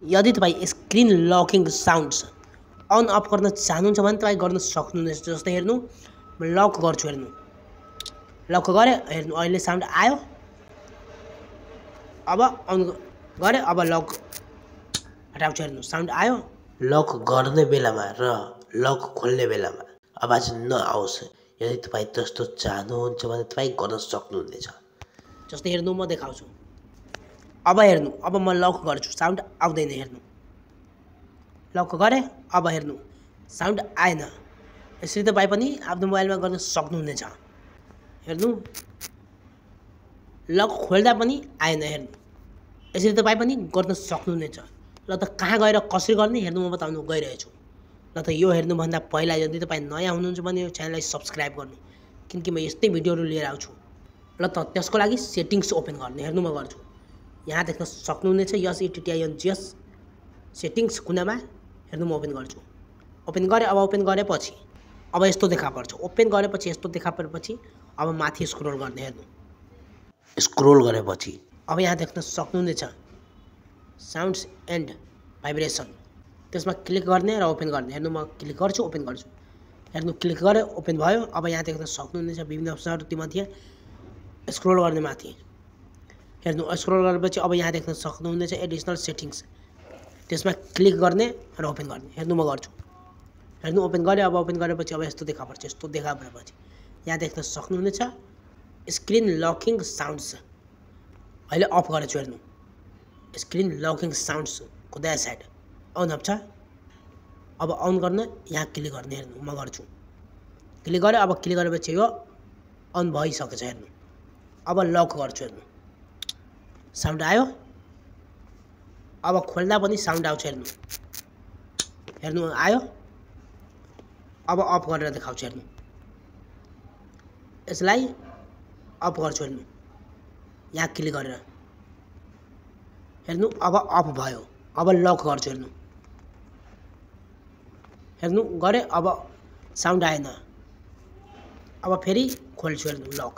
यदि तपाईँ screen locking sounds on off गर्न चाहनुहुन्छ भने तपाईँ गर्न सक्नुहुनेछ। जस्तै हेर्नु म लक गर्छु, हेर्नु लक गरेँ, हेर्नु अहिले साउन्ड आयो। अब अन गरेँ, अब लक हटाउँछु, हेर्नु साउन्ड आयो। लक गर्ने बेलामा र लक खोल्ने बेलामा आवाज नआओस्। यदि तपाईँ त्यस्तो चाहनुहुन्छ भने तपाईँ गर्न सक्नुहुनेछ। जस्तै हेर्नु म देखाउँछु। अब हेर्नु, अब म लक गर्छु, साउन्ड आउँदैन, हेर्नु लक गरेँ। अब हेर्नु साउन्ड आएन। यसरी तपाईँ पनि आफ्नो मोबाइलमा गर्न सक्नुहुनेछ। हेर्नु लक खोल्दा पनि आएन, हेर्नु यसरी तपाईँ पनि गर्न सक्नुहुनेछ। ल त कहाँ गएर कसरी गर्ने हेर्नु म बताउनु गइरहेछु। ल त यो हेर्नुभन्दा पहिला यदि तपाईँ नयाँ हुनुहुन्छ भने यो च्यानललाई सब्सक्राइब गर्नु, किनकि म यस्तै भिडियोहरू लिएर आउँछु। ल त त्यसको लागि सेटिङ्स ओपन गर्ने, हेर्नु म गर्छु। यहाँ देख्न सक्नुहुनेछ YesETTINGS सेटिङ्स कुनामा, हेर्नु म ओपन गर्छु। ओपन गरेँ। अब ओपन गरेपछि अब यस्तो देखा पर्छ। ओपन गरेपछि यस्तो देखा परेपछि अब माथि स्क्रोल गर्ने, हेर्नु स्क्रोल गरेपछि अब यहाँ देख्न सक्नुहुनेछ साउन्ड्स एन्ड भाइब्रेसन, त्यसमा क्लिक गर्ने र ओपन गर्ने। हेर्नु म क्लिक गर्छु, ओपन गर्छु, हेर्नु क्लिक गरेँ, ओपन भयो। अब यहाँ देख्न सक्नुहुनेछ विभिन्न अप्सनहरू, तीमध्ये स्क्रोल गर्ने माथि, हेर्नु स्क्रोल गरेपछि अब यहाँ देख्न सक्नुहुनेछ एडिसनल सेटिङ्स, त्यसमा क्लिक गर्ने र ओपन गर्ने। हेर्नु म गर्छु, हेर्नु ओपन गरेँ। अब ओपन गरेपछि अब यस्तो देखा पर्छ। यस्तो देखा परेपछि यहाँ देख्न सक्नुहुनेछ स्क्रिन लकिङ साउन्ड्स, अहिले अफ गरेछु। हेर्नु स्क्रिन लकिङ साउन्ड्सको दायाँ साइड अन अफ छ। अब अन गर्न यहाँ क्लिक गर्ने, हेर्नु म गर्छु, क्लिक गरेँ। अब क्लिक गरेपछि यो अन भइसकेको छ। हेर्नु अब लक गर्छु, हेर्नु साउन्ड आयो। अब खोल्दा पनि साउन्ड आउँछ, हेर्नु हेर्नु आयो। अब अफ गरेर देखाउँछु, हेर्नु यसलाई अफ गर्छु, हेर्नु यहाँ क्लिक गरेर, हेर्नु अब अफ भयो। अब लक गर्छु, हेर्नु हेर्नु गरेँ। अब साउन्ड आएन। अब फेरि खोल्छु, हेर्नु लक,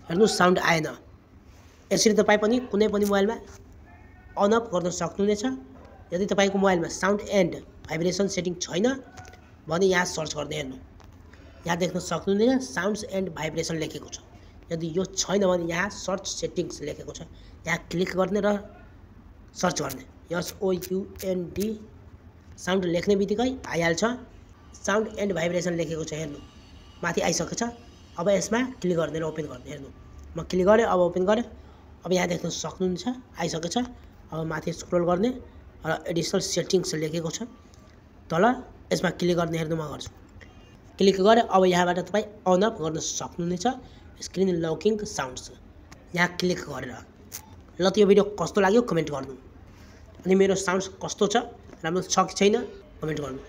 हेर्नु साउन्ड आएन। यसरी तपाईँ पनि कुनै पनि मोबाइलमा अन अफ गर्न सक्नुहुनेछ। यदि तपाईँको मोबाइलमा साउन्ड एन्ड भाइब्रेसन सेटिङ छैन भने यहाँ सर्च गर्दै, हेर्नु यहाँ देख्न सक्नुहुनेछ साउन्ड्स एन्ड भाइब्रेसन लेखेको छ। यदि यो छैन भने यहाँ सर्च सेटिङ्स लेखेको छ, यहाँ क्लिक गर्ने र सर्च गर्ने। SOUND साउन्ड लेख्ने बित्तिकै आइहाल्छ। साउन्ड एन्ड भाइब्रेसन लेखेको छ, हेर्नु माथि आइसकेको छ। अब यसमा क्लिक गर्ने र ओपन गर्ने, हेर्नु म क्लिक गरेँ। अब ओपन गरेँ। अब यहाँ देख्न सक्नुहुन्छ आइसकेको छ। अब माथि स्क्रोल गर्ने र एडिसनल सेटिङ्स लेखेको छ तल, यसमा क्लिक गर्ने, हेर्नु म गर्छु, क्लिक गरेँ। अब यहाँबाट तपाईँ अन अफ गर्न सक्नुहुनेछ स्क्रिन लकिङ साउन्ड्स, यहाँ क्लिक गरेर। ल त यो भिडियो कस्तो लाग्यो कमेन्ट गर्नु, अनि मेरो साउन्ड्स कस्तो छ, राम्रो छ कि छैन कमेन्ट गर्नु।